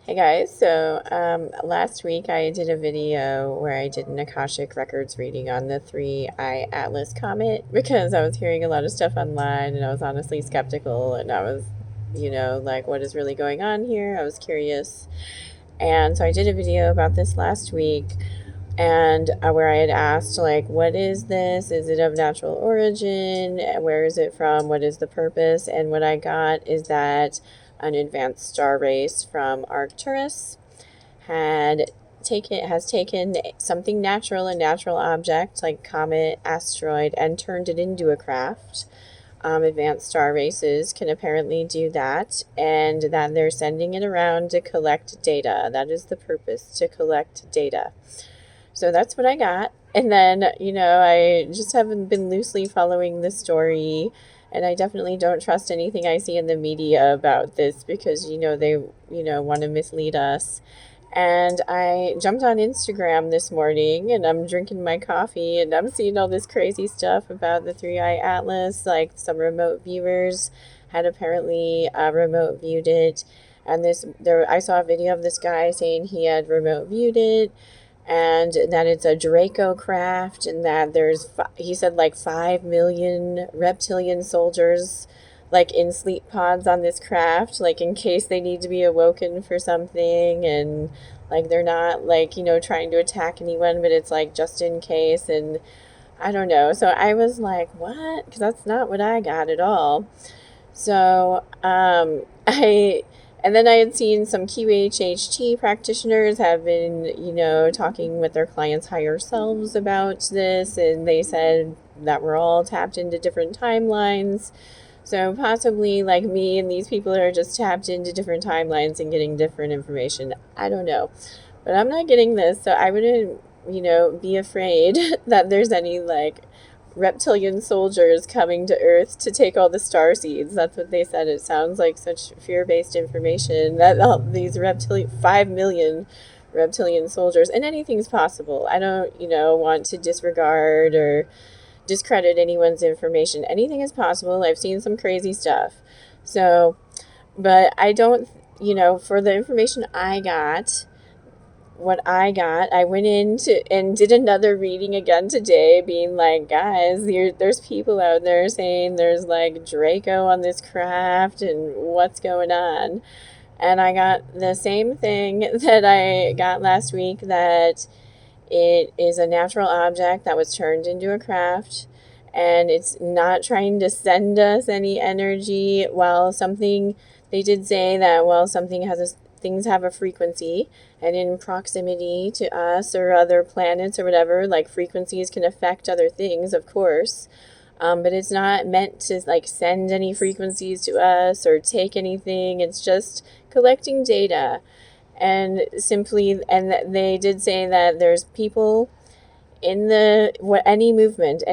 Hey guys, so last week I did a video where I did an Akashic Records reading on the I Atlas Comet because I was hearing a lot of stuff online and I was honestly skeptical and I was, like what is really going on here? I was curious. And so I did a video about this last week and where I had asked, like, what is this? Is it of natural origin? Where is it from? What is the purpose? And what I got is that an advanced star race from Arcturus has taken something natural, a natural object like comet, asteroid, and turned it into a craft. Advanced star races can apparently do that, and that they're sending it around to collect data. That is the purpose, to collect data. So that's what I got. And then, I just haven't been loosely following the story. And I definitely don't trust anything I see in the media about this because, they, want to mislead us. And I jumped on Instagram this morning and I'm drinking my coffee and I'm seeing all this crazy stuff about the I Atlas. Like some remote viewers had apparently remote viewed it. And I saw a video of this guy saying he had remote viewed it and that it's a Draco craft and that he said like 5 million reptilian soldiers like in sleep pods on this craft, like in case they need to be awoken for something, and like they're not like, trying to attack anyone, but it's like just in case. And I don't know. So I was like, what? Because that's not what I got at all. So and then I had seen some QHHT practitioners have been, talking with their clients' higher selves about this, and they said that we're all tapped into different timelines. So possibly like me and these people are just tapped into different timelines and getting different information. I don't know. But I'm not getting this, so I wouldn't, be afraid that there's any like reptilian soldiers coming to Earth to take all the star seeds. That's what they said. It sounds like such fear-based information that all these 5 million reptilian soldiers, and anything's possible. I don't, want to disregard or discredit anyone's information. Anything is possible. I've seen some crazy stuff. So, but I don't, for the information I got, I went in and did another reading again today, being like, guys, there's people out there saying there's like Draco on this craft and what's going on. And I got the same thing that I got last week, that it is a natural object that was turned into a craft, and it's not trying to send us any energy. They did say that things have a frequency, and in proximity to us or other planets or whatever, like frequencies can affect other things, of course. But it's not meant to like send any frequencies to us or take anything. It's just collecting data. And they did say that there's people in any movement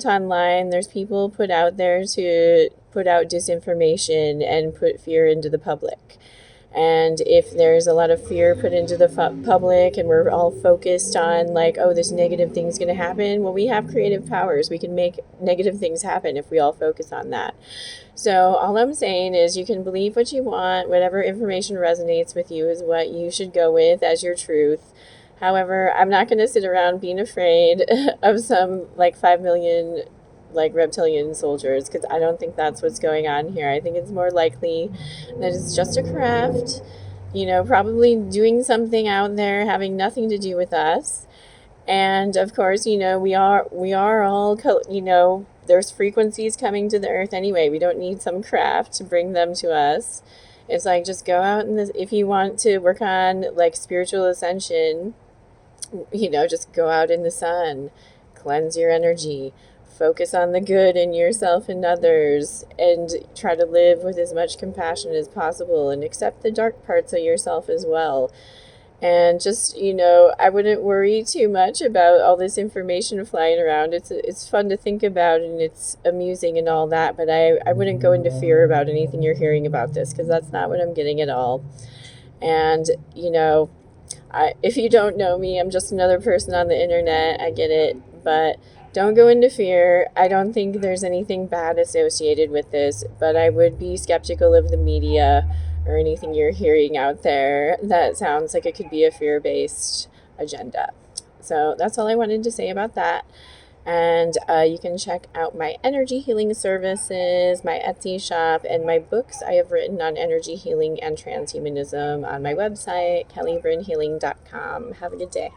online, there's people put out there to put out disinformation and put fear into the public. And if there's a lot of fear put into the public and we're all focused on like, oh, this negative thing's going to happen, well, we have creative powers. We can make negative things happen if we all focus on that. So all I'm saying is you can believe what you want. Whatever information resonates with you is what you should go with as your truth. However, I'm not going to sit around being afraid of some like 5 million like reptilian soldiers, because I don't think that's what's going on here. I think it's more likely that it's just a craft, probably doing something out there having nothing to do with us. And of course, we are all, there's frequencies coming to the Earth anyway. We don't need some craft to bring them to us. It's like, just go out if you want to work on like spiritual ascension, just go out in the sun, cleanse your energy, focus on the good in yourself and others, and try to live with as much compassion as possible and accept the dark parts of yourself as well. And just, I wouldn't worry too much about all this information flying around. It's fun to think about and it's amusing and all that, but I wouldn't go into fear about anything you're hearing about this, because that's not what I'm getting at all. And, if you don't know me, I'm just another person on the internet. I get it, but don't go into fear. I don't think there's anything bad associated with this, but I would be skeptical of the media or anything you're hearing out there that sounds like it could be a fear-based agenda. So that's all I wanted to say about that. And you can check out my energy healing services, my Etsy shop, and my books I have written on energy healing and transhumanism on my website, kellyvernhealing.com. Have a good day.